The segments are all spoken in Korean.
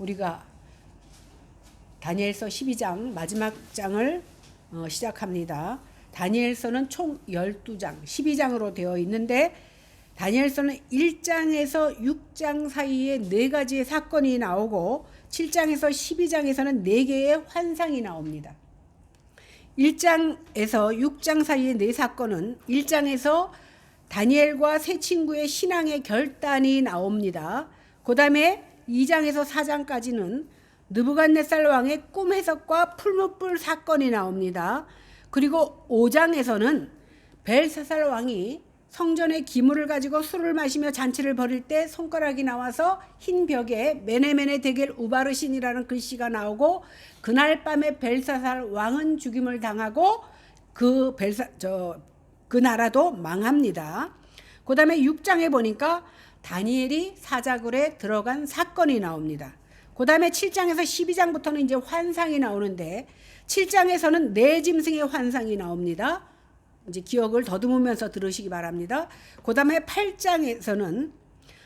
우리가 다니엘서 12장 마지막 장을 시작합니다. 다니엘서는 총 12장, 12장으로 되어 있는데 다니엘서는 1장에서 6장 사이에 4가지의 사건이 나오고 7장에서 12장에서는 4개의 환상이 나옵니다. 1장에서 6장 사이의 4사건은 1장에서 다니엘과 세 친구의 신앙의 결단이 나옵니다. 그 다음에 2장에서 4장까지는 느부갓네살 왕의 꿈 해석과 풀무불 사건이 나옵니다. 그리고 5장에서는 벨사살 왕이 성전의 기물을 가지고 술을 마시며 잔치를 벌일 때 손가락이 나와서 흰 벽에 메네메네 데겔 우바르신이라는 글씨가 나오고 그날 밤에 벨사살 왕은 죽임을 당하고 그 나라도 망합니다. 그 다음에 6장에 보니까 다니엘이 사자굴에 들어간 사건이 나옵니다. 그 다음에 7장에서 12장부터는 이제 환상이 나오는데 7장에서는 네 짐승의 환상이 나옵니다. 이제 기억을 더듬으면서 들으시기 바랍니다. 그 다음에 8장에서는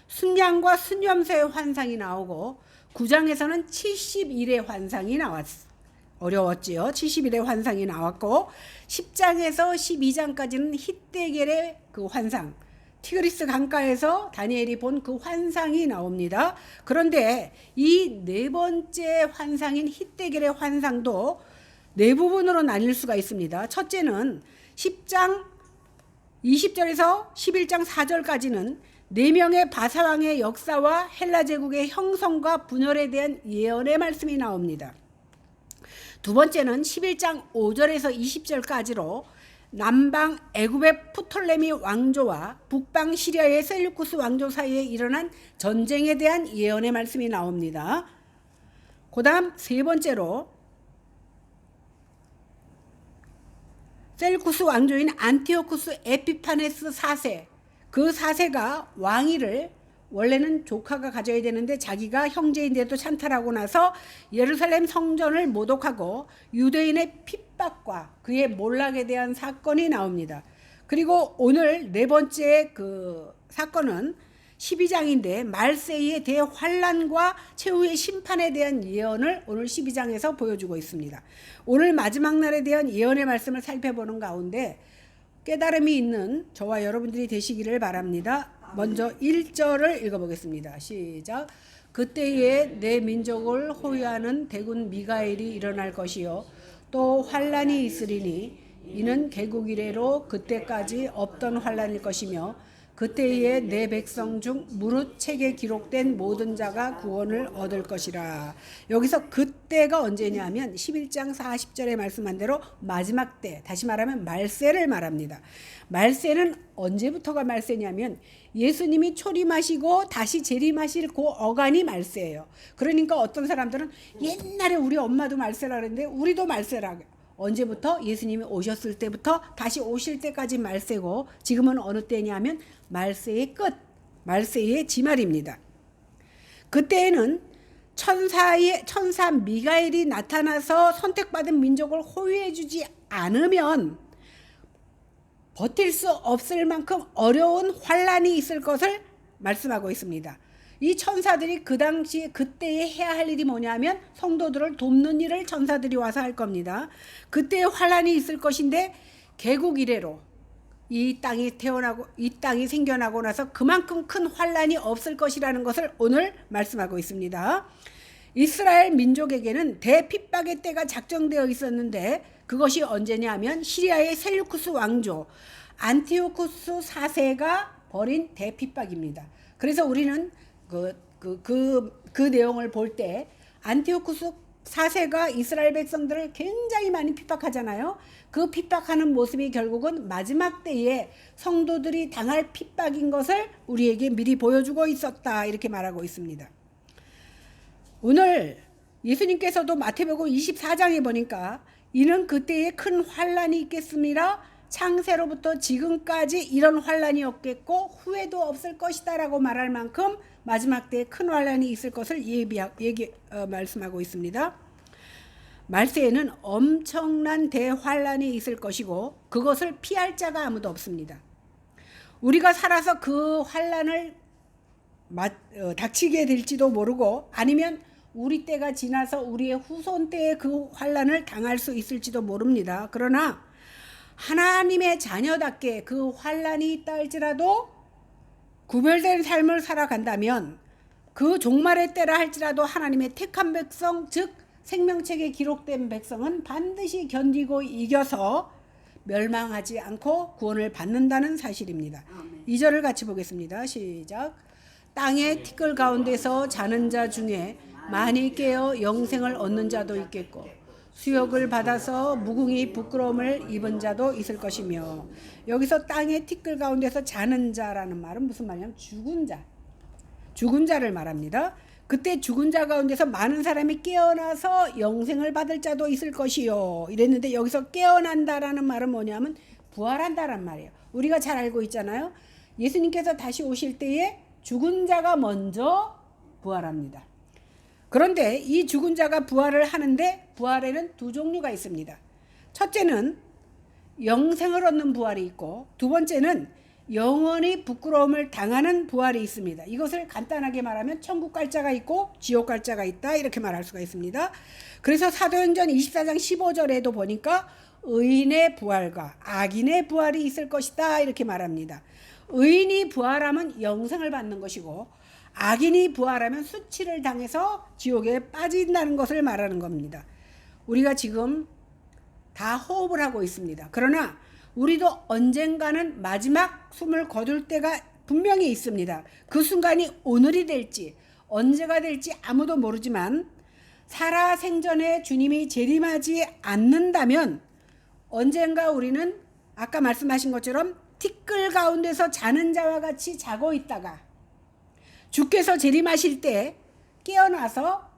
순양과 순염소의 환상이 나오고 9장에서는 70일의 환상이 나왔어요. 어려웠지요. 70일의 환상이 나왔고 10장에서 12장까지는 hitdegel의 그 환상, 티그리스 강가에서 다니엘이 본 그 환상이 나옵니다. 그런데 이 네 번째 환상인 hitdegel의 환상도 네 부분으로 나뉠 수가 있습니다. 첫째는 10장 20절에서 11장 4절까지는 4명의 바사왕의 역사와 헬라 제국의 형성과 분열에 대한 예언의 말씀이 나옵니다. 두 번째는 11장 5절에서 20절까지로 남방 애굽의 프톨레미 왕조와 북방 시리아의 셀루쿠스 왕조 사이에 일어난 전쟁에 대한 예언의 말씀이 나옵니다. 그 다음 세 번째로 셀루쿠스 왕조인 안티오쿠스 에피파네스 4세, 그 4세가 왕위를 원래는 조카가 가져야 되는데 자기가 형제인데도 찬탈하고 나서 예루살렘 성전을 모독하고 유대인의 핍박과 그의 몰락에 대한 사건이 나옵니다. 그리고 오늘 네 번째 그 사건은 12장인데 말세의 대환란과 최후의 심판에 대한 예언을 오늘 12장에서 보여주고 있습니다. 오늘 마지막 날에 대한 예언의 말씀을 살펴보는 가운데 깨달음이 있는 저와 여러분들이 되시기를 바랍니다. 먼저 1절을 읽어보겠습니다. 시작. 그때에 내 민족을 호위하는 대군 미가엘이 일어날 것이요 또 환란이 있으리니 이는 개국 이래로 그때까지 없던 환란일 것이며 그때에 내 백성 중 무릇 책에 기록된 모든 자가 구원을 얻을 것이라. 여기서 그때가 언제냐면 11장 40절에 말씀한 대로 마지막 때, 다시 말하면 말세를 말합니다. 말세는 언제부터가 말세냐면 예수님이 초림하시고 다시 재림하실 그 어간이 말세예요. 그러니까 어떤 사람들은 옛날에 우리 엄마도 말세라 그랬는데 우리도 말세라. 언제부터? 예수님이 오셨을 때부터 다시 오실 때까지 말세고 지금은 어느 때냐면 말세의 끝, 말세의 지말입니다. 그때에는 천사 미가엘이 나타나서 선택받은 민족을 호위해 주지 않으면 버틸 수 없을 만큼 어려운 환란이 있을 것을 말씀하고 있습니다. 이 천사들이 그 당시에 그때에 해야 할 일이 뭐냐면 성도들을 돕는 일을 천사들이 와서 할 겁니다. 그때에 환란이 있을 것인데 개국 이래로 이 땅이 생겨나고 나서 그만큼 큰 환란이 없을 것이라는 것을 오늘 말씀하고 있습니다. 이스라엘 민족에게는 대핍박의 때가 작정되어 있었는데 그것이 언제냐면 시리아의 셀루쿠스 왕조 안티오쿠스 4세가 벌인 대핍박입니다. 그래서 우리는 그 내용을 볼 때 안티오쿠스 4세가 이스라엘 백성들을 굉장히 많이 핍박하잖아요. 그 핍박하는 모습이 결국은 마지막 때에 성도들이 당할 핍박인 것을 우리에게 미리 보여주고 있었다 이렇게 말하고 있습니다. 오늘 예수님께서도 마태복음 24장에 보니까 이는 그때에 큰 환란이 있겠습니다. 창세로부터 지금까지 이런 환란이 없겠고 후회도 없을 것이다 라고 말할 만큼 마지막 때에 큰 환란이 있을 것을 말씀하고 있습니다. 말세에는 엄청난 대환란이 있을 것이고 그것을 피할 자가 아무도 없습니다. 우리가 살아서 그 환란을 닥치게 될지도 모르고 아니면 우리 때가 지나서 우리의 후손 때에 그 환난을 당할 수 있을지도 모릅니다. 그러나 하나님의 자녀답게 그 환난이 있다 할지라도 구별된 삶을 살아간다면 그 종말의 때라 할지라도 하나님의 택한 백성, 즉 생명책에 기록된 백성은 반드시 견디고 이겨서 멸망하지 않고 구원을 받는다는 사실입니다. 2절을 같이 보겠습니다. 시작. 땅의 티끌 가운데서 자는 자 중에 많이 깨어 영생을 얻는 자도 있겠고 수욕을 받아서 무궁히 부끄러움을 입은 자도 있을 것이며, 여기서 땅의 티끌 가운데서 자는 자라는 말은 무슨 말이냐면 죽은 자를 말합니다. 그때 죽은 자 가운데서 많은 사람이 깨어나서 영생을 받을 자도 있을 것이요 이랬는데, 여기서 깨어난다라는 말은 뭐냐면 부활한다란 말이에요. 우리가 잘 알고 있잖아요. 예수님께서 다시 오실 때에 죽은 자가 먼저 부활합니다. 그런데 이 죽은 자가 부활을 하는데 부활에는 두 종류가 있습니다. 첫째는 영생을 얻는 부활이 있고, 두 번째는 영원히 부끄러움을 당하는 부활이 있습니다. 이것을 간단하게 말하면 천국 갈 자가 있고 지옥 갈 자가 있다, 이렇게 말할 수가 있습니다. 그래서 사도행전 24장 15절에도 보니까 의인의 부활과 악인의 부활이 있을 것이다, 이렇게 말합니다. 의인이 부활하면 영생을 받는 것이고, 악인이 부활하면 수치를 당해서 지옥에 빠진다는 것을 말하는 겁니다. 우리가 지금 다 호흡을 하고 있습니다. 그러나 우리도 언젠가는 마지막 숨을 거둘 때가 분명히 있습니다. 그 순간이 오늘이 될지 언제가 될지 아무도 모르지만, 살아생전에 주님이 재림하지 않는다면 언젠가 우리는 아까 말씀하신 것처럼 티끌 가운데서 자는 자와 같이 자고 있다가 주께서 재림하실 때 깨어나서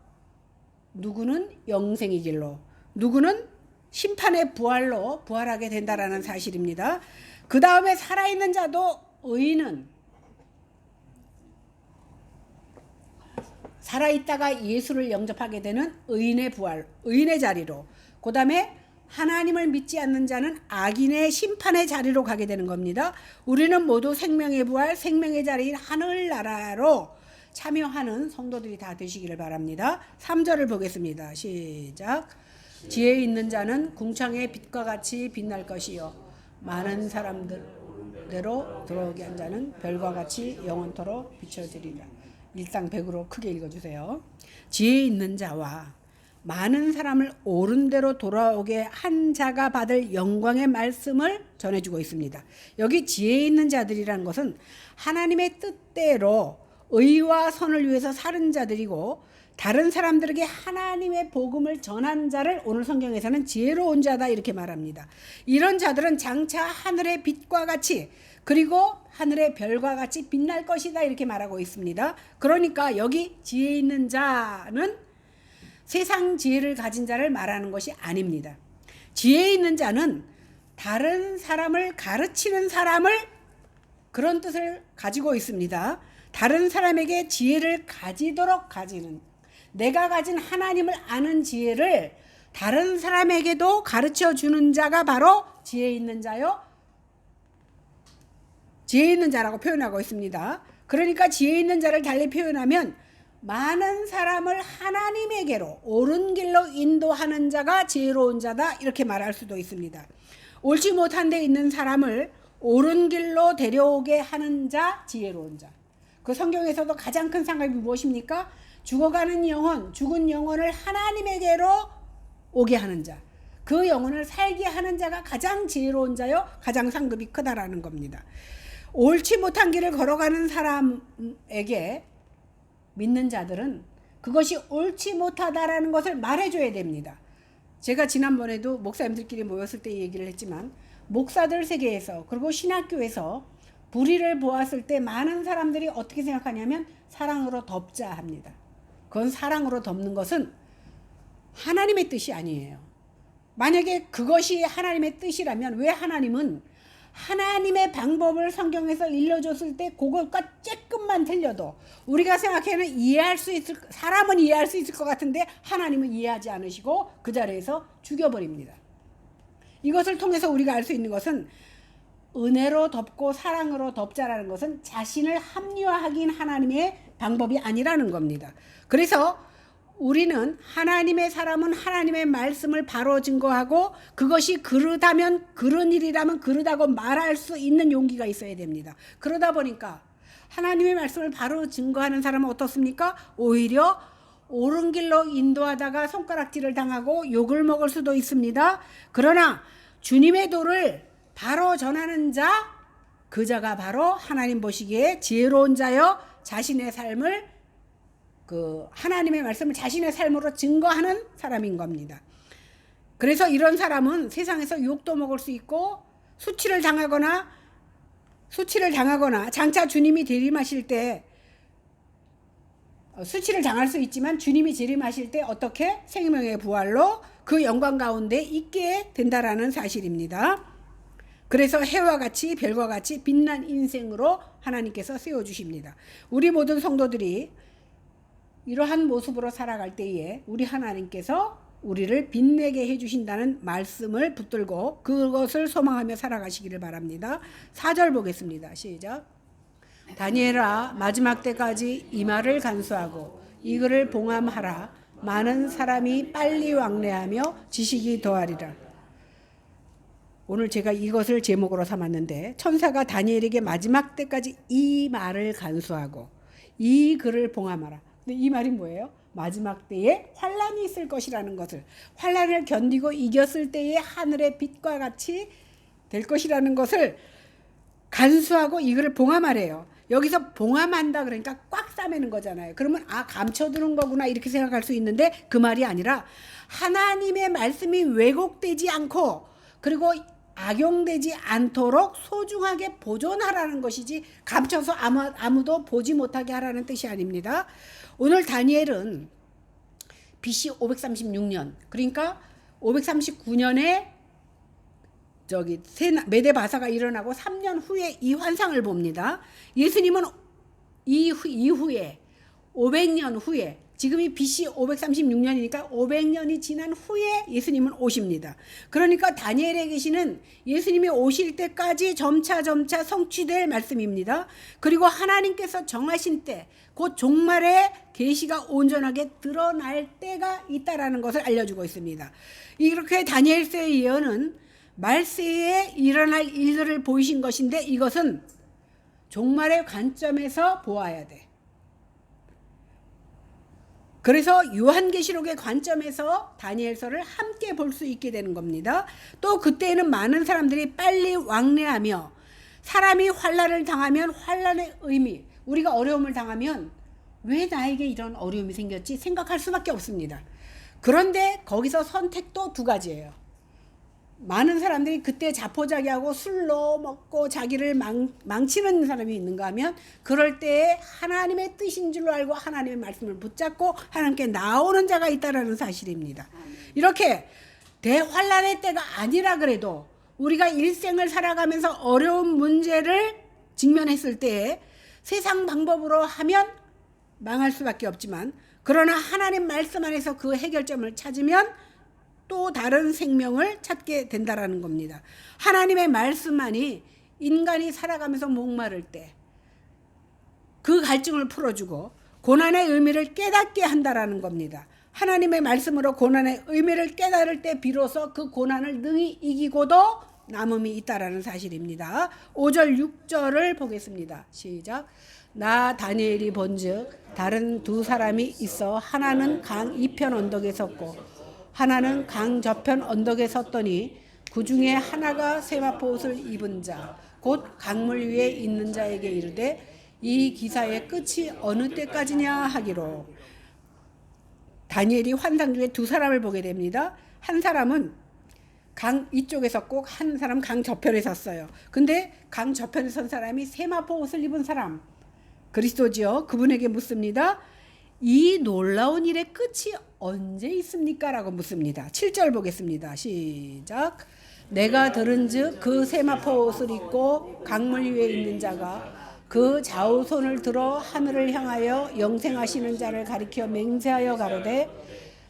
누구는 영생의 길로, 누구는 심판의 부활로 부활하게 된다라는 사실입니다. 그 다음에 살아있는 자도, 의인은 살아있다가 예수를 영접하게 되는 의인의 부활, 의인의 자리로, 그 다음에 하나님을 믿지 않는 자는 악인의 심판의 자리로 가게 되는 겁니다. 우리는 모두 생명의 부활, 생명의 자리인 하늘나라로 참여하는 성도들이 다 되시기를 바랍니다. 3절을 보겠습니다. 시작. 지혜 있는 자는 궁창의 빛과 같이 빛날 것이요 많은 사람들대로 들어오게 한 자는 별과 같이 영원토록 비춰지리라. 일상백으로 크게 읽어주세요. 지혜 있는 자와 많은 사람을 옳은 대로 돌아오게 한 자가 받을 영광의 말씀을 전해주고 있습니다. 여기 지혜 있는 자들이라는 것은 하나님의 뜻대로 의와 선을 위해서 사는 자들이고, 다른 사람들에게 하나님의 복음을 전한 자를 오늘 성경에서는 지혜로운 자다, 이렇게 말합니다. 이런 자들은 장차 하늘의 빛과 같이, 그리고 하늘의 별과 같이 빛날 것이다, 이렇게 말하고 있습니다. 그러니까 여기 지혜 있는 자는 세상 지혜를 가진 자를 말하는 것이 아닙니다. 지혜 있는 자는 다른 사람을 가르치는 사람을, 그런 뜻을 가지고 있습니다. 다른 사람에게 지혜를 가지도록 가지는, 내가 가진 하나님을 아는 지혜를 다른 사람에게도 가르쳐 주는 자가 바로 지혜 있는 자요, 지혜 있는 자라고 표현하고 있습니다. 그러니까 지혜 있는 자를 달리 표현하면 많은 사람을 하나님에게로 옳은 길로 인도하는 자가 지혜로운 자다, 이렇게 말할 수도 있습니다. 옳지 못한 데 있는 사람을 옳은 길로 데려오게 하는 자, 지혜로운 자. 그 성경에서도 가장 큰 상급이 무엇입니까? 죽어가는 영혼, 죽은 영혼을 하나님에게로 오게 하는 자, 그 영혼을 살게 하는 자가 가장 지혜로운 자요, 가장 상급이 크다라는 겁니다. 옳지 못한 길을 걸어가는 사람에게 믿는 자들은 그것이 옳지 못하다라는 것을 말해줘야 됩니다. 제가 지난번에도 목사님들끼리 모였을 때 얘기를 했지만, 목사들 세계에서, 그리고 신학교에서 불의를 보았을 때 많은 사람들이 어떻게 생각하냐면 사랑으로 덮자 합니다. 그건 사랑으로 덮는 것은 하나님의 뜻이 아니에요. 만약에 그것이 하나님의 뜻이라면 왜 하나님은 하나님의 방법을 성경에서 일러줬을 때 그것과 조금만 틀려도 우리가 생각해는 이해할 수 있을, 사람은 이해할 수 있을 것 같은데 하나님은 이해하지 않으시고 그 자리에서 죽여버립니다. 이것을 통해서 우리가 알 수 있는 것은, 은혜로 덮고 사랑으로 덮자라는 것은 자신을 합리화하긴 하나님의 방법이 아니라는 겁니다. 그래서 우리는 하나님의 사람은 하나님의 말씀을 바로 증거하고 그것이 그르다면 그런 일이라면 그르다고 말할 수 있는 용기가 있어야 됩니다. 그러다 보니까 하나님의 말씀을 바로 증거하는 사람은 어떻습니까? 오히려 옳은 길로 인도하다가 손가락질을 당하고 욕을 먹을 수도 있습니다. 그러나 주님의 도를 바로 전하는 자, 그 자가 바로 하나님 보시기에 지혜로운 자여 자신의 삶을 하나님의 말씀을 자신의 삶으로 증거하는 사람인 겁니다. 그래서 이런 사람은 세상에서 욕도 먹을 수 있고 수치를 당하거나 장차 주님이 재림하실 때 수치를 당할 수 있지만 주님이 재림하실 때 어떻게 생명의 부활로 그 영광 가운데 있게 된다라는 사실입니다. 그래서 해와 같이 별과 같이 빛난 인생으로 하나님께서 세워주십니다. 우리 모든 성도들이 이러한 모습으로 살아갈 때에 우리 하나님께서 우리를 빛내게 해주신다는 말씀을 붙들고 그것을 소망하며 살아가시기를 바랍니다. 4절 보겠습니다. 시작. 다니엘아, 마지막 때까지 이 말을 간수하고 이 글을 봉함하라. 많은 사람이 빨리 왕래하며 지식이 더하리라. 오늘 제가 이것을 제목으로 삼았는데, 천사가 다니엘에게 마지막 때까지 이 말을 간수하고 이 글을 봉함하라. 근데 이 말이 뭐예요? 마지막 때에 환란이 있을 것이라는 것을, 환란을 견디고 이겼을 때에 하늘의 빛과 같이 될 것이라는 것을 간수하고 이거를 봉함하래요. 여기서 봉함한다 그러니까 꽉 싸매는 거잖아요. 그러면 감춰두는 거구나 이렇게 생각할 수 있는데 그 말이 아니라 하나님의 말씀이 왜곡되지 않고 그리고 악용되지 않도록 소중하게 보존하라는 것이지 감춰서 아무도 보지 못하게 하라는 뜻이 아닙니다. 오늘 다니엘은 BC 536년, 그러니까 539년에 메대 바사가 일어나고 3년 후에 이 환상을 봅니다. 예수님은 이후에 500년 후에, 지금이 BC 536년이니까 500년이 지난 후에 예수님은 오십니다. 그러니까 다니엘에 계시는 예수님이 오실 때까지 점차 성취될 말씀입니다. 그리고 하나님께서 정하신 때, 곧 종말의 계시가 온전하게 드러날 때가 있다라는 것을 알려주고 있습니다. 이렇게 다니엘서의 예언은 말세에 일어날 일들을 보이신 것인데 이것은 종말의 관점에서 보아야 돼. 그래서 요한계시록의 관점에서 다니엘서를 함께 볼 수 있게 되는 겁니다. 또 그때에는 많은 사람들이 빨리 왕래하며, 사람이 환난을 당하면 환난의 의미, 우리가 어려움을 당하면 왜 나에게 이런 어려움이 생겼지 생각할 수밖에 없습니다. 그런데 거기서 선택도 두 가지예요. 많은 사람들이 그때 자포자기하고 술로 먹고 자기를 망치는 사람이 있는가 하면 그럴 때에 하나님의 뜻인 줄로 알고 하나님의 말씀을 붙잡고 하나님께 나오는 자가 있다는 사실입니다. 이렇게 대환란의 때가 아니라 그래도 우리가 일생을 살아가면서 어려운 문제를 직면했을 때에 세상 방법으로 하면 망할 수밖에 없지만, 그러나 하나님 말씀 안에서 그 해결점을 찾으면 또 다른 생명을 찾게 된다라는 겁니다. 하나님의 말씀만이 인간이 살아가면서 목마를 때 그 갈증을 풀어주고 고난의 의미를 깨닫게 한다라는 겁니다. 하나님의 말씀으로 고난의 의미를 깨달을 때 비로소 그 고난을 능히 이기고도 남음이 있다라는 사실입니다. 5절 6절을 보겠습니다. 시작. 나 다니엘이 본즉 다른 두 사람이 있어 하나는 강 이편 언덕에 섰고 하나는 강 저편 언덕에 섰더니 그 중에 하나가 세마포 옷을 입은 자 곧 강물 위에 있는 자에게 이르되 이 기사의 끝이 어느 때까지냐 하기로. 다니엘이 환상 중에 두 사람을 보게 됩니다. 한 사람은 강 이쪽에 섰고 한 사람 강 저편에 섰어요. 근데 강 저편에 선 사람이 세마포 옷을 입은 사람, 그리스도지요. 그분에게 묻습니다. 이 놀라운 일의 끝이 언제 있습니까? 라고 묻습니다. 7절 보겠습니다. 시작. 내가 들은즉 그 세마포 옷을 입고 강물 위에 있는 자가 그 좌우 손을 들어 하늘을 향하여 영생하시는 자를 가리켜 맹세하여 가로되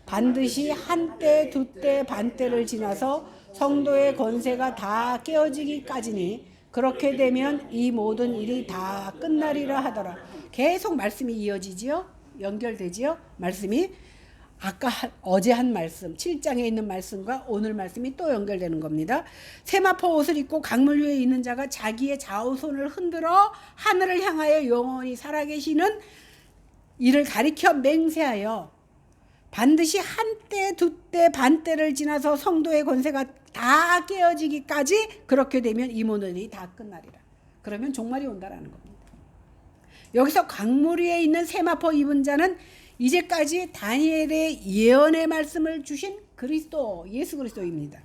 반드시 한때 두때 반때를 지나서 성도의 권세가 다 깨어지기까지니 그렇게 되면 이 모든 일이 다 끝나리라 하더라. 계속 말씀이 이어지지요. 연결되지요. 말씀이 아까 어제 한 말씀 7장에 있는 말씀과 오늘 말씀이 또 연결되는 겁니다. 세마포 옷을 입고 강물 위에 있는 자가 자기의 좌우손을 흔들어 하늘을 향하여 영원히 살아계시는 이를 가리켜 맹세하여 반드시 한때 두때 반때를 지나서 성도의 권세가 다 깨어지기까지 그렇게 되면 이 모든이 다 끝나리라. 그러면 종말이 온다라는 겁니다. 여기서 강물 위에 있는 세마포 입은 자는 이제까지 다니엘의 예언의 말씀을 주신 그리스도, 예수 그리스도입니다.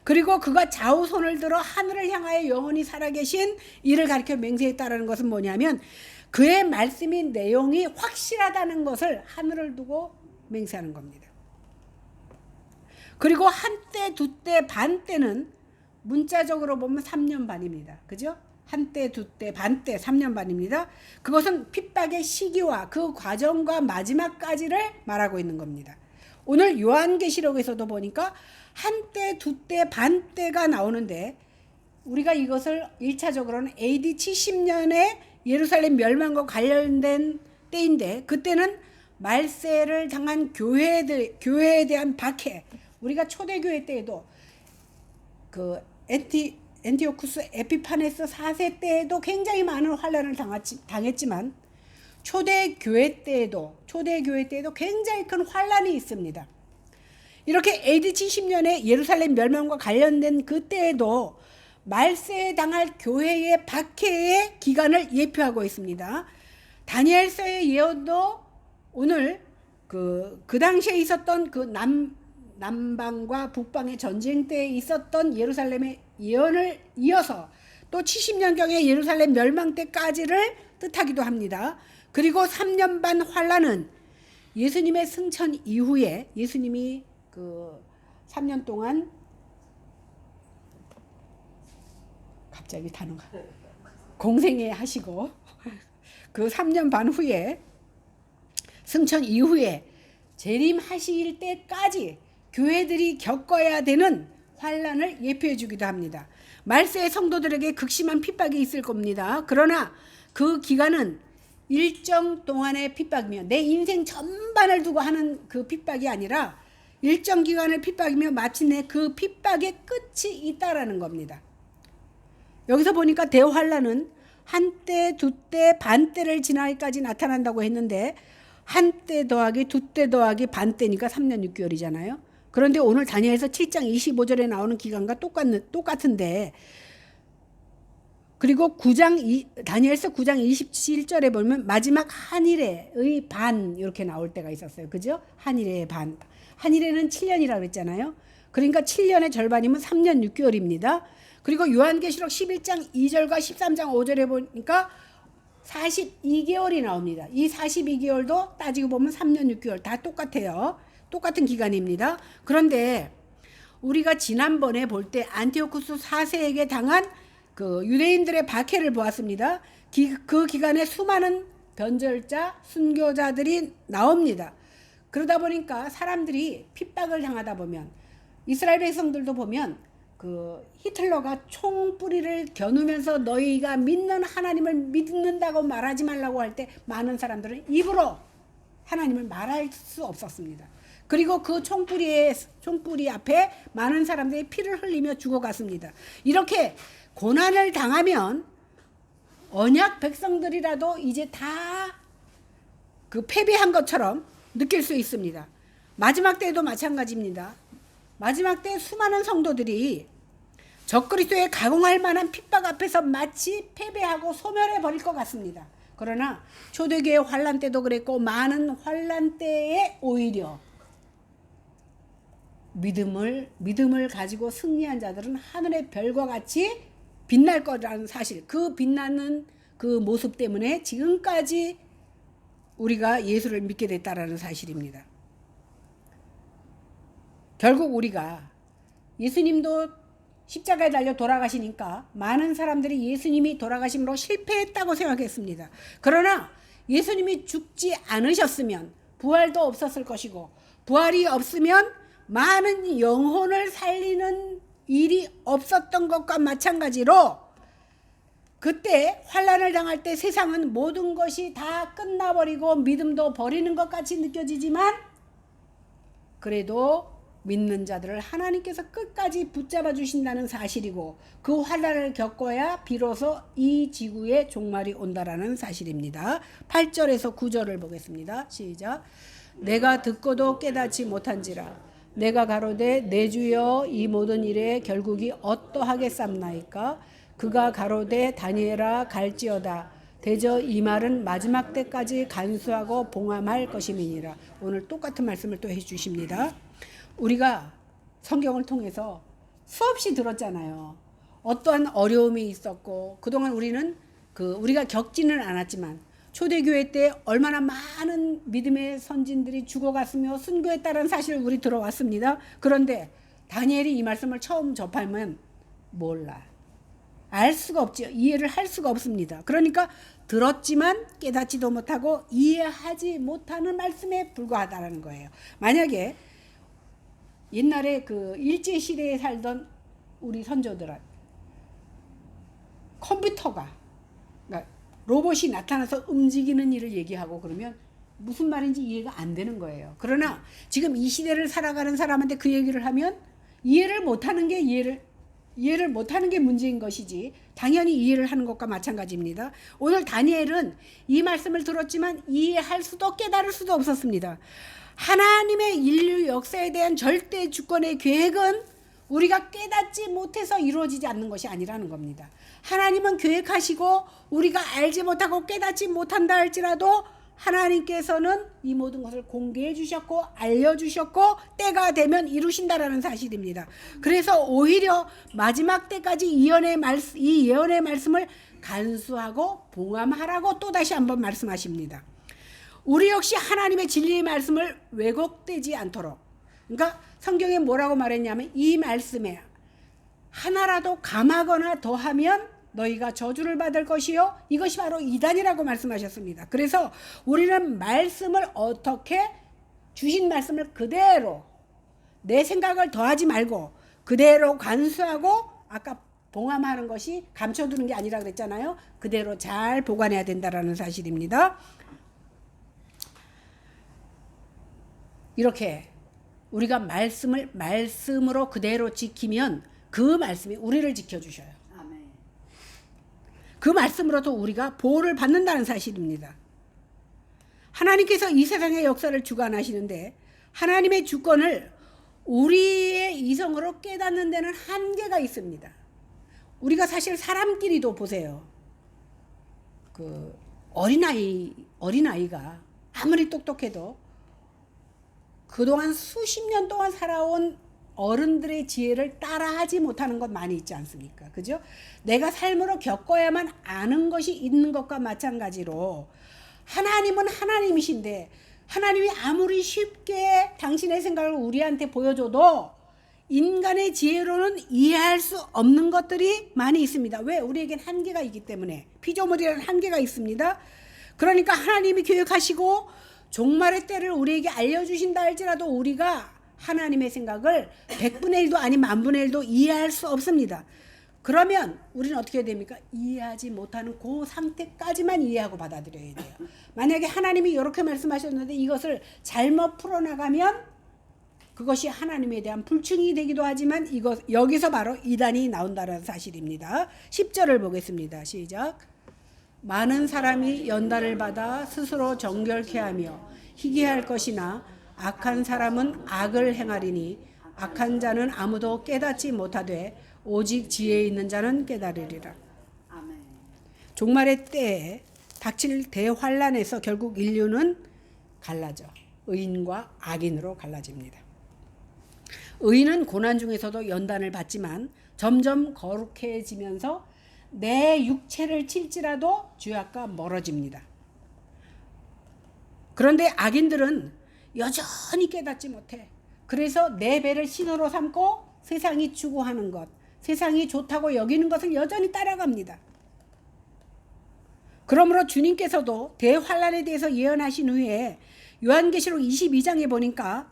그리고 그가 좌우손을 들어 하늘을 향하여 영원히 살아계신 이를 가리켜 맹세했다라는 것은 뭐냐면 그의 말씀인 내용이 확실하다는 것을 하늘을 두고 맹세하는 겁니다. 그리고 한때, 두때, 반때는 문자적으로 보면 3년 반입니다. 그죠? 한때, 두때, 반때, 3년 반입니다. 그것은 핍박의 시기와 그 과정과 마지막까지를 말하고 있는 겁니다. 오늘 요한계시록에서도 보니까 한때, 두때, 반때가 나오는데 우리가 이것을 1차적으로는 AD 70년에 예루살렘 멸망과 관련된 때인데 그때는 말세를 당한 교회에 대한 박해, 우리가 초대교회 때에도 그 엔티오쿠스 에피파네스 4세 때에도 굉장히 많은 환란을 당했지만 초대교회 때에도 굉장히 큰 환란이 있습니다. 이렇게 AD 70년에 예루살렘 멸망과 관련된 그때에도 말세에 당할 교회의 박해의 기간을 예표하고 있습니다. 다니엘서의 예언도 오늘 그 당시에 있었던 그 남방과 북방의 전쟁 때에 있었던 예루살렘의 예언을 이어서 또 70년경의 예루살렘 멸망 때까지를 뜻하기도 합니다. 그리고 3년 반 환란은 예수님의 승천 이후에 예수님이 그 3년 동안 갑자기 단어가 공생애 하시고 그 3년 반 후에 승천 이후에 재림하실 때까지 교회들이 겪어야 되는 환란을 예표해 주기도 합니다. 말세의 성도들에게 극심한 핍박이 있을 겁니다. 그러나 그 기간은 일정 동안의 핍박이며 내 인생 전반을 두고 하는 그 핍박이 아니라 일정 기간의 핍박이며 마침내 그 핍박의 끝이 있다라는 겁니다. 여기서 보니까 대환란은 한때, 두때, 반때를 지나기까지 나타난다고 했는데 한때 더하기 두때 더하기 반때니까 3년 6개월이잖아요. 그런데 오늘 다니엘서 7장 25절에 나오는 기간과 똑같은데 그리고 다니엘서 9장 27절에 보면 마지막 한일의 반 이렇게 나올 때가 있었어요. 그죠? 한일의 반. 한일에는 7년이라고 그랬잖아요. 그러니까 7년의 절반이면 3년 6개월입니다. 그리고 요한계시록 11장 2절과 13장 5절에 보니까 42개월이 나옵니다. 이 42개월도 따지고 보면 3년 6개월 다 똑같아요. 똑같은 기간입니다. 그런데 우리가 지난번에 볼 때 안티오쿠스 4세에게 당한 그 유대인들의 박해를 보았습니다. 그 기간에 수많은 변절자, 순교자들이 나옵니다. 그러다 보니까 사람들이 핍박을 당하다 보면 이스라엘 백성들도 보면 그 히틀러가 총뿌리를 겨누면서 너희가 믿는 하나님을 믿는다고 말하지 말라고 할 때 많은 사람들은 입으로 하나님을 말할 수 없었습니다. 그리고 그 총뿌리 앞에 많은 사람들이 피를 흘리며 죽어갔습니다. 이렇게 고난을 당하면 언약 백성들이라도 이제 다 그 패배한 것처럼 느낄 수 있습니다. 마지막 때에도 마찬가지입니다. 마지막 때 수많은 성도들이 적그리스도에 가공할 만한 핍박 앞에서 마치 패배하고 소멸해 버릴 것 같습니다. 그러나 초대교회 환란 때도 그랬고 많은 환란 때에 오히려 믿음을 가지고 승리한 자들은 하늘의 별과 같이 빛날 거라는 사실, 그 빛나는 그 모습 때문에 지금까지 우리가 예수를 믿게 됐다라는 사실입니다. 결국 우리가 예수님도 십자가에 달려 돌아가시니까 많은 사람들이 예수님이 돌아가심으로 실패했다고 생각했습니다. 그러나 예수님이 죽지 않으셨으면 부활도 없었을 것이고 부활이 없으면 많은 영혼을 살리는 일이 없었던 것과 마찬가지로 그때 환난을 당할 때 세상은 모든 것이 다 끝나버리고 믿음도 버리는 것 같이 느껴지지만 그래도 믿는 자들을 하나님께서 끝까지 붙잡아 주신다는 사실이고 그 환난을 겪어야 비로소 이 지구에 종말이 온다라는 사실입니다. 8절에서 9절을 보겠습니다. 시작. 내가 듣고도 깨닫지 못한지라 내가 가로되 내 주여 이 모든 일의 결국이 어떠하겠삼나이까 그가 가로되 다니엘아 갈지어다 대저 이 말은 마지막 때까지 간수하고 봉함할 것임이니라. 오늘 똑같은 말씀을 또 해주십니다. 우리가 성경을 통해서 수없이 들었잖아요. 어떠한 어려움이 있었고 그동안 우리는 우리가 겪지는 않았지만 초대교회 때 얼마나 많은 믿음의 선진들이 죽어갔으며 순교했다는 사실을 우리 들어왔습니다. 그런데 다니엘이 이 말씀을 처음 접하면 몰라. 알 수가 없죠. 이해를 할 수가 없습니다. 그러니까 들었지만 깨닫지도 못하고 이해하지 못하는 말씀에 불과하다는 거예요. 만약에 옛날에 일제시대에 살던 우리 선조들은 컴퓨터가 그러니까 로봇이 나타나서 움직이는 일을 얘기하고 그러면 무슨 말인지 이해가 안 되는 거예요. 그러나 지금 이 시대를 살아가는 사람한테 그 얘기를 하면 이해를 못하는 게 이해를 못하는 게 문제인 것이지 당연히 이해를 하는 것과 마찬가지입니다. 오늘 다니엘은 이 말씀을 들었지만 이해할 수도 깨달을 수도 없었습니다. 하나님의 인류 역사에 대한 절대 주권의 계획은 우리가 깨닫지 못해서 이루어지지 않는 것이 아니라는 겁니다. 하나님은 계획하시고 우리가 알지 못하고 깨닫지 못한다 할지라도 하나님께서는 이 모든 것을 공개해 주셨고 알려주셨고 때가 되면 이루신다라는 사실입니다. 그래서 오히려 마지막 때까지 이 예언의 말씀을 간수하고 봉함하라고 또다시 한번 말씀하십니다. 우리 역시 하나님의 진리의 말씀을 왜곡되지 않도록, 그러니까 성경에 뭐라고 말했냐면 이 말씀에 하나라도 감하거나 더하면 너희가 저주를 받을 것이요 이것이 바로 이단이라고 말씀하셨습니다. 그래서 우리는 말씀을 어떻게 주신 말씀을 그대로 내 생각을 더하지 말고 그대로 간수하고 아까 봉함하는 것이 감춰두는 게 아니라 그랬잖아요. 그대로 잘 보관해야 된다라는 사실입니다. 이렇게 우리가 말씀으로 그대로 지키면 그 말씀이 우리를 지켜주셔요. 그 말씀으로도 우리가 보호를 받는다는 사실입니다. 하나님께서 이 세상의 역사를 주관하시는데 하나님의 주권을 우리의 이성으로 깨닫는 데는 한계가 있습니다. 우리가 사실 사람끼리도 보세요. 어린아이가 아무리 똑똑해도 그동안 수십 년 동안 살아온 어른들의 지혜를 따라하지 못하는 것 많이 있지 않습니까? 그죠? 내가 삶으로 겪어야만 아는 것이 있는 것과 마찬가지로 하나님은 하나님이신데 하나님이 아무리 쉽게 당신의 생각을 우리한테 보여줘도 인간의 지혜로는 이해할 수 없는 것들이 많이 있습니다. 왜? 우리에겐 한계가 있기 때문에. 피조물이라는 한계가 있습니다. 그러니까 하나님이 계획하시고 종말의 때를 우리에게 알려주신다 할지라도 우리가 하나님의 생각을 100분의 1도 아니 10,000분의 1도 이해할 수 없습니다. 그러면 우리는 어떻게 해야 됩니까? 이해하지 못하는 그 상태까지만 이해하고 받아들여야 돼요. 만약에 하나님이 이렇게 말씀하셨는데 이것을 잘못 풀어나가면 그것이 하나님에 대한 불충이 되기도 하지만 여기서 바로 이단이 나온다는 사실입니다. 10절을 보겠습니다. 시작. 많은 사람이 연단을 받아 스스로 정결케 하며 희귀할 것이나 악한 사람은 악을 행하리니 악한 자는 아무도 깨닫지 못하되 오직 지혜 있는 자는 깨달으리라. 아멘. 종말의 때에 닥칠 대환란에서 결국 인류는 갈라져 의인과 악인으로 갈라집니다. 의인은 고난 중에서도 연단을 받지만 점점 거룩해지면서 내 육체를 칠지라도 죄악과 멀어집니다. 그런데 악인들은 여전히 깨닫지 못해. 그래서 내 배를 신호로 삼고 세상이 추구하는 것, 세상이 좋다고 여기는 것을 여전히 따라갑니다. 그러므로 주님께서도 대환란에 대해서 예언하신 후에 요한계시록 22장에 보니까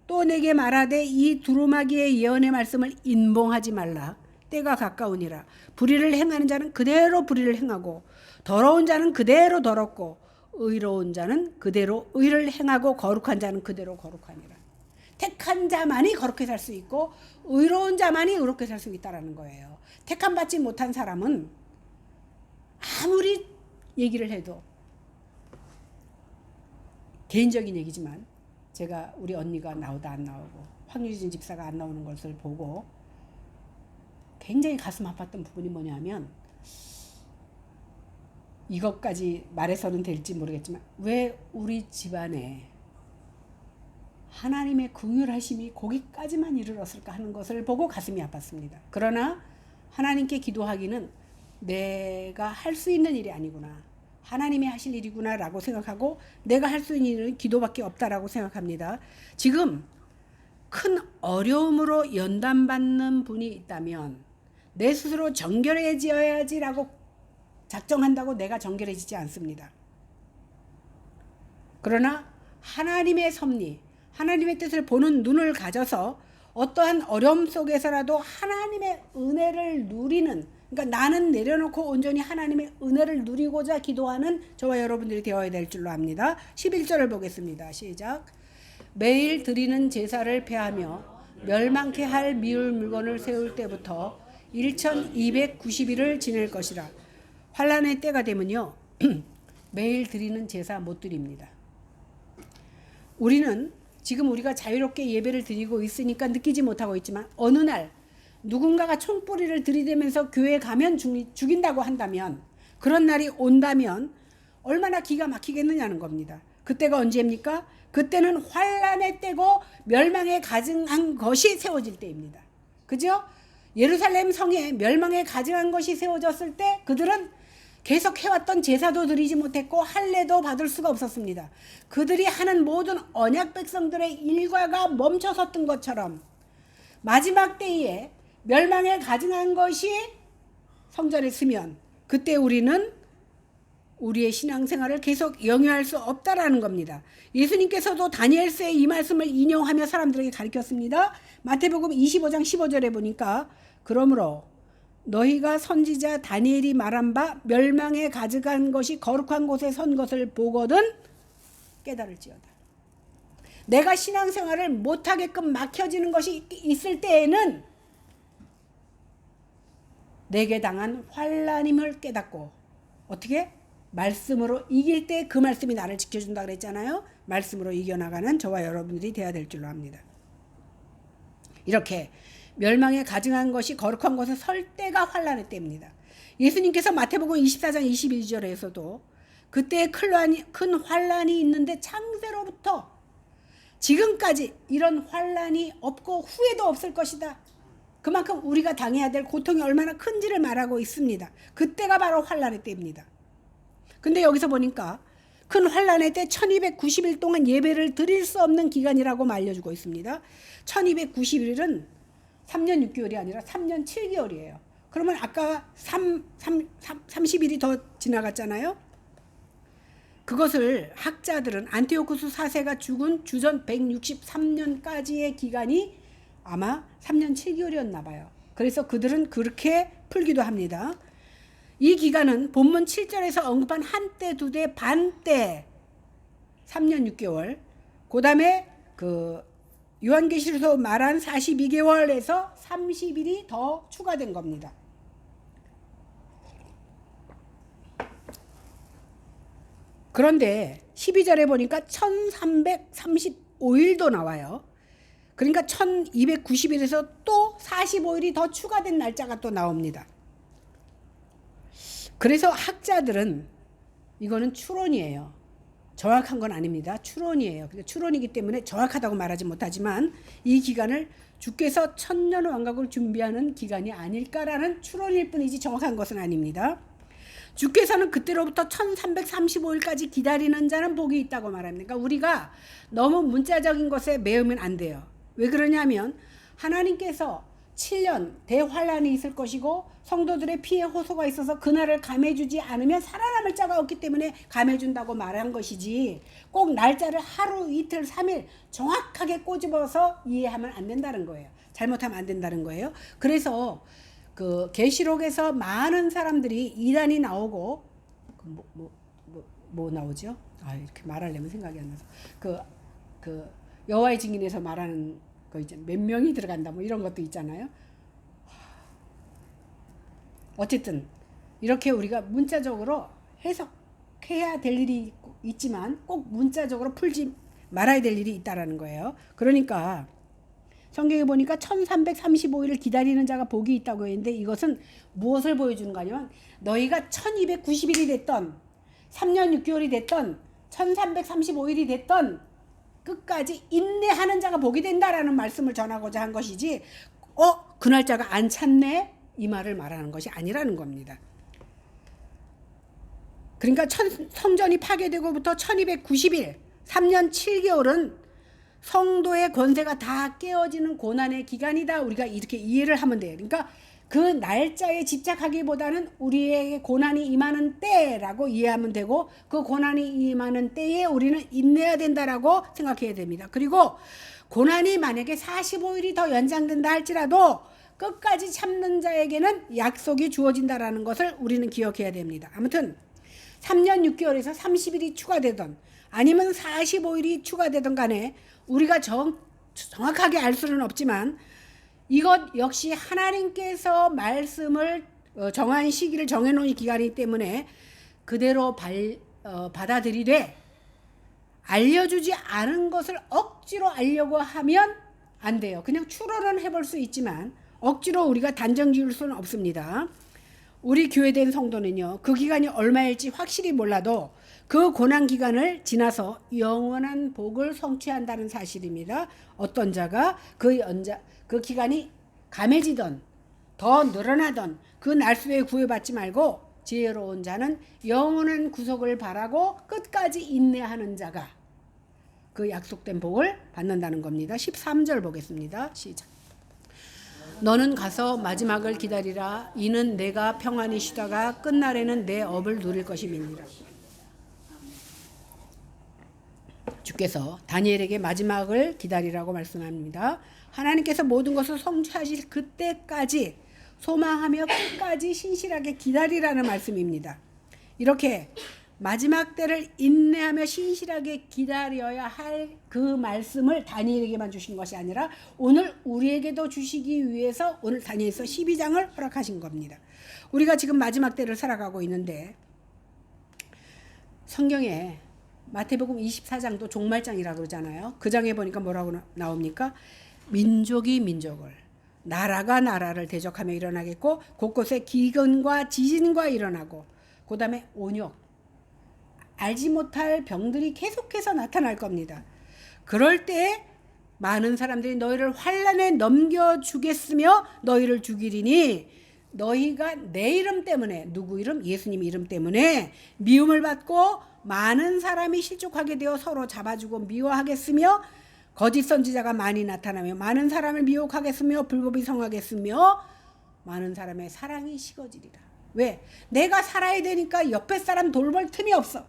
또 내게 말하되 이 두루마기의 예언의 말씀을 인봉하지 말라. 때가 가까우니라. 불의를 행하는 자는 그대로 불의를 행하고 더러운 자는 그대로 더럽고 의로운 자는 그대로 의를 행하고 거룩한 자는 그대로 거룩하니라. 택한 자만이 거룩히 살 수 있고 의로운 자만이 의롭게 살 수 있다라는 거예요. 택함 받지 못한 사람은 아무리 얘기를 해도, 개인적인 얘기지만 제가 우리 언니가 나오다 안 나오고 황유진 집사가 안 나오는 것을 보고 굉장히 가슴 아팠던 부분이 뭐냐면, 이것까지 말해서는 될지 모르겠지만 왜 우리 집안에 하나님의 긍휼하심이 거기까지만 이르렀을까 하는 것을 보고 가슴이 아팠습니다. 그러나 하나님께 기도하기는 내가 할 수 있는 일이 아니구나, 하나님이 하실 일이구나 라고 생각하고, 내가 할 수 있는 일은 기도밖에 없다라고 생각합니다. 지금 큰 어려움으로 연단받는 분이 있다면 내 스스로 정결해져야지 라고 작정한다고 내가 정결해지지 않습니다. 그러나 하나님의 섭리, 하나님의 뜻을 보는 눈을 가져서 어떠한 어려움 속에서라도 하나님의 은혜를 누리는, 그러니까 나는 내려놓고 온전히 하나님의 은혜를 누리고자 기도하는 저와 여러분들이 되어야 될 줄로 압니다. 11절을 보겠습니다. 시작. 매일 드리는 제사를 폐하며 멸망케 할 미울 물건을 세울 때부터 1290일을 지낼 것이라. 환란의 때가 되면요 매일 드리는 제사 못 드립니다. 우리는 지금 우리가 자유롭게 예배를 드리고 있으니까 느끼지 못하고 있지만, 어느 날 누군가가 총뿌리를 들이대면서 교회에 가면 죽인다고 한다면, 그런 날이 온다면 얼마나 기가 막히겠느냐는 겁니다. 그때가 언제입니까? 그때는 환란의 때고 멸망에 가증한 것이 세워질 때입니다. 그죠? 예루살렘 성에 멸망에 가증한 것이 세워졌을 때 그들은 계속 해왔던 제사도 드리지 못했고 할례도 받을 수가 없었습니다. 그들이 하는 모든 언약 백성들의 일과가 멈춰섰던 것처럼 마지막 때에 멸망에 가증한 것이 성전에 쓰면, 그때 우리는 우리의 신앙생활을 계속 영위할 수 없다라는 겁니다. 예수님께서도 다니엘서의 이 말씀을 인용하며 사람들에게 가르쳤습니다. 마태복음 25장 15절에 보니까, 그러므로 너희가 선지자 다니엘이 말한 바 멸망에 가져간 것이 거룩한 곳에 선 것을 보거든 깨달을지어다. 내가 신앙생활을 못하게끔 막혀지는 것이 있을 때에는 내게 당한 환난임을 깨닫고, 어떻게? 말씀으로 이길 때 그 말씀이 나를 지켜준다 그랬잖아요. 말씀으로 이겨나가는 저와 여러분들이 되어야 될 줄로 압니다. 이렇게 멸망에 가증한 것이 거룩한 곳에 설 때가 환란의 때입니다. 예수님께서 마태복음 24장 22절에서도 그때의 큰 환란이 있는데 창세로부터 지금까지 이런 환란이 없고 후회도 없을 것이다. 그만큼 우리가 당해야 될 고통이 얼마나 큰지를 말하고 있습니다. 그때가 바로 환란의 때입니다. 근데 여기서 보니까 큰 환란의 때 1290일 동안 예배를 드릴 수 없는 기간이라고 알려주고 있습니다. 1290일은 3년 6개월이 아니라 3년 7개월이에요. 그러면 아까 30일이 더 지나갔잖아요. 그것을 학자들은 안티오쿠스 4세가 죽은 주전 163년까지의 기간이 아마 3년 7개월이었나 봐요. 그래서 그들은 그렇게 풀기도 합니다. 이 기간은 본문 7절에서 언급한 한때, 두때, 반때 3년 6개월, 그 다음에 그 요한계시록에서 말한 42개월에서 30일이 더 추가된 겁니다. 그런데 12절에 보니까 1335일도 나와요. 그러니까 1290일에서 또 45일이 더 추가된 날짜가 또 나옵니다. 그래서 학자들은 이거는 추론이에요. 정확한 건 아닙니다. 추론이에요. 추론이기 때문에 정확하다고 말하지 못하지만 이 기간을 주께서 천년 왕국을 준비하는 기간이 아닐까라는 추론일 뿐이지 정확한 것은 아닙니다. 주께서는 그때로부터 1335일까지 기다리는 자는 복이 있다고 말합니다. 그러니까 우리가 너무 문자적인 것에 매우면 안 돼요. 왜 그러냐면 하나님께서 7년 대환란이 있을 것이고 성도들의 피해 호소가 있어서 그날을 감해주지 않으면 살아남을 자가 없기 때문에 감해준다고 말한 것이지, 꼭 날짜를 하루, 이틀, 3일 정확하게 꼬집어서 이해하면 안 된다는 거예요. 잘못하면 안 된다는 거예요. 그래서 그 계시록에서 많은 사람들이 이단이 나오고 뭐 나오죠? 아, 이렇게 말하려면 생각이 안 나서 그 여호와의 증인에서 말하는 거 이제 몇 명이 들어간다 뭐 이런 것도 있잖아요. 어쨌든 이렇게 우리가 문자적으로 해석해야 될 일이 있지만 꼭 문자적으로 풀지 말아야 될 일이 있다라는 거예요. 그러니까 성경에 보니까 1335일을 기다리는 자가 복이 있다고 했는데 이것은 무엇을 보여주는 거냐면 너희가 1290일이 됐던 3년 6개월이 됐던 1335일이 됐던 끝까지 인내하는 자가 복이 된다라는 말씀을 전하고자 한 것이지 그 날짜가 안 찼네 이 말을 말하는 것이 아니라는 겁니다. 그러니까 성전이 파괴되고부터 1290일 3년 7개월은 성도의 권세가 다 깨어지는 고난의 기간이다. 우리가 이렇게 이해를 하면 돼요. 그러니까 그 날짜에 집착하기보다는 우리에게 고난이 임하는 때라고 이해하면 되고 그 고난이 임하는 때에 우리는 인내해야 된다라고 생각해야 됩니다. 그리고 고난이 만약에 45일이 더 연장된다 할지라도 끝까지 참는 자에게는 약속이 주어진다라는 것을 우리는 기억해야 됩니다. 아무튼 3년 6개월에서 30일이 추가되던 아니면 45일이 추가되던 간에 우리가 정확하게 알 수는 없지만 이것 역시 하나님께서 말씀을 정한 시기를 정해놓은 기간이기 때문에 그대로 받아들이되 알려주지 않은 것을 억지로 알려고 하면 안 돼요. 그냥 추론은 해볼 수 있지만 억지로 우리가 단정 지을 수는 없습니다. 우리 교회된 성도는요. 그 기간이 얼마일지 확실히 몰라도 그 고난 기간을 지나서 영원한 복을 성취한다는 사실입니다. 어떤 자가 그 기간이 감해지던 더 늘어나던 그 날수에 구애받지 말고 지혜로운 자는 영원한 구속을 바라고 끝까지 인내하는 자가 그 약속된 복을 받는다는 겁니다. 13절 보겠습니다. 시작. 너는 가서 마지막을 기다리라. 이는 내가 평안히 쉬다가 끝날에는 내 업을 누릴 것임이니라. 주께서 다니엘에게 마지막을 기다리라고 말씀합니다. 하나님께서 모든 것을 성취하실 그때까지 소망하며 끝까지 신실하게 기다리라는 말씀입니다. 이렇게 마지막 때를 인내하며 신실하게 기다려야 할 그 말씀을 다니엘에게만 주신 것이 아니라 오늘 우리에게도 주시기 위해서 오늘 다니엘서 12장을 허락하신 겁니다. 우리가 지금 마지막 때를 살아가고 있는데 성경에 마태복음 24장도 종말장이라고 그러잖아요. 그 장에 보니까 뭐라고 나옵니까? 민족이 민족을, 나라가 나라를 대적하며 일어나겠고 곳곳에 기근과 지진과 일어나고 그 다음에 온역, 알지 못할 병들이 계속해서 나타날 겁니다. 그럴 때 많은 사람들이 너희를 환난에 넘겨주겠으며 너희를 죽이리니 너희가 내 이름 때문에, 누구 이름? 예수님 이름 때문에 미움을 받고 많은 사람이 실족하게 되어 서로 잡아주고 미워하겠으며 거짓 선지자가 많이 나타나며 많은 사람을 미혹하겠으며 불법이 성하겠으며 많은 사람의 사랑이 식어지리라. 왜? 내가 살아야 되니까 옆에 사람 돌볼 틈이 없어.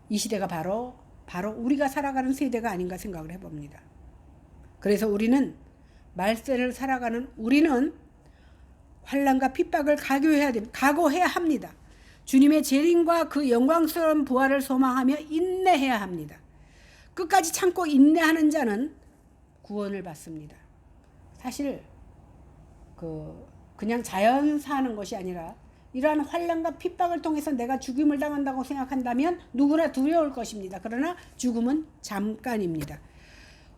이 시대가 바로 우리가 살아가는 세대가 아닌가 생각을 해봅니다. 그래서 우리는 말세를 살아가는 우리는 환난과 핍박을 각오해야 합니다. 주님의 재림과 그 영광스러운 부활을 소망하며 인내해야 합니다. 끝까지 참고 인내하는 자는 구원을 받습니다. 사실 그냥 자연 사는 것이 아니라 이러한 환난과 핍박을 통해서 내가 죽임을 당한다고 생각한다면 누구나 두려울 것입니다. 그러나 죽음은 잠깐입니다.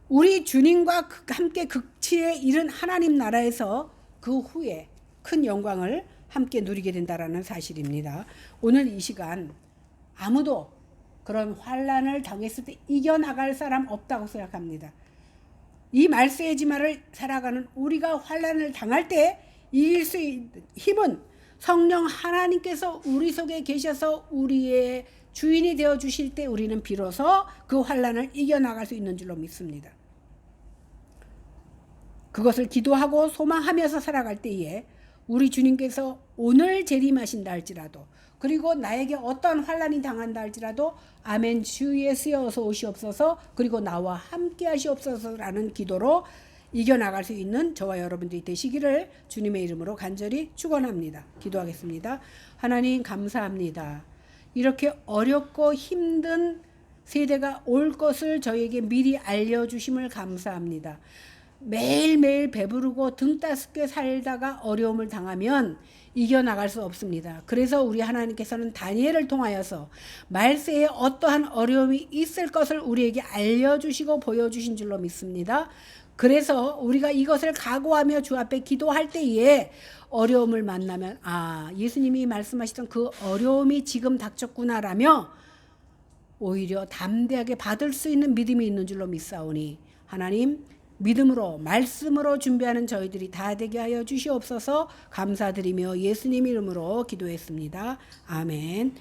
우리 주님과 함께 극치에 이른 하나님 나라에서 그 후에 큰 영광을 함께 누리게 된다는 사실입니다. 오늘 이 시간 아무도 그런 환난을 당했을 때 이겨나갈 사람 없다고 생각합니다. 이 말세의 지마를 살아가는 우리가 환난을 당할 때 이길 수 있는 힘은 성령 하나님께서 우리 속에 계셔서 우리의 주인이 되어 주실 때 우리는 비로소 그 환난을 이겨나갈 수 있는 줄로 믿습니다. 그것을 기도하고 소망하면서 살아갈 때에 우리 주님께서 오늘 재림하신다 할지라도 그리고 나에게 어떤 환난이 당한다 할지라도 아멘 주 예수여 어서 오시옵소서 그리고 나와 함께 하시옵소서라는 기도로 이겨나갈 수 있는 저와 여러분들이 되시기를 주님의 이름으로 간절히 축원합니다. 기도하겠습니다. 하나님 감사합니다. 이렇게 어렵고 힘든 세대가 올 것을 저희에게 미리 알려주심을 감사합니다. 매일매일 배부르고 등 따숩게 살다가 어려움을 당하면 이겨나갈 수 없습니다. 그래서 우리 하나님께서는 다니엘을 통하여서 말세에 어떠한 어려움이 있을 것을 우리에게 알려주시고 보여주신 줄로 믿습니다. 그래서 우리가 이것을 각오하며 주 앞에 기도할 때에 어려움을 만나면 예수님이 말씀하시던 그 어려움이 지금 닥쳤구나라며 오히려 담대하게 받을 수 있는 믿음이 있는 줄로 믿사오니 하나님 믿음으로 말씀으로 준비하는 저희들이 다 되게 하여 주시옵소서. 감사드리며 예수님 이름으로 기도했습니다. 아멘.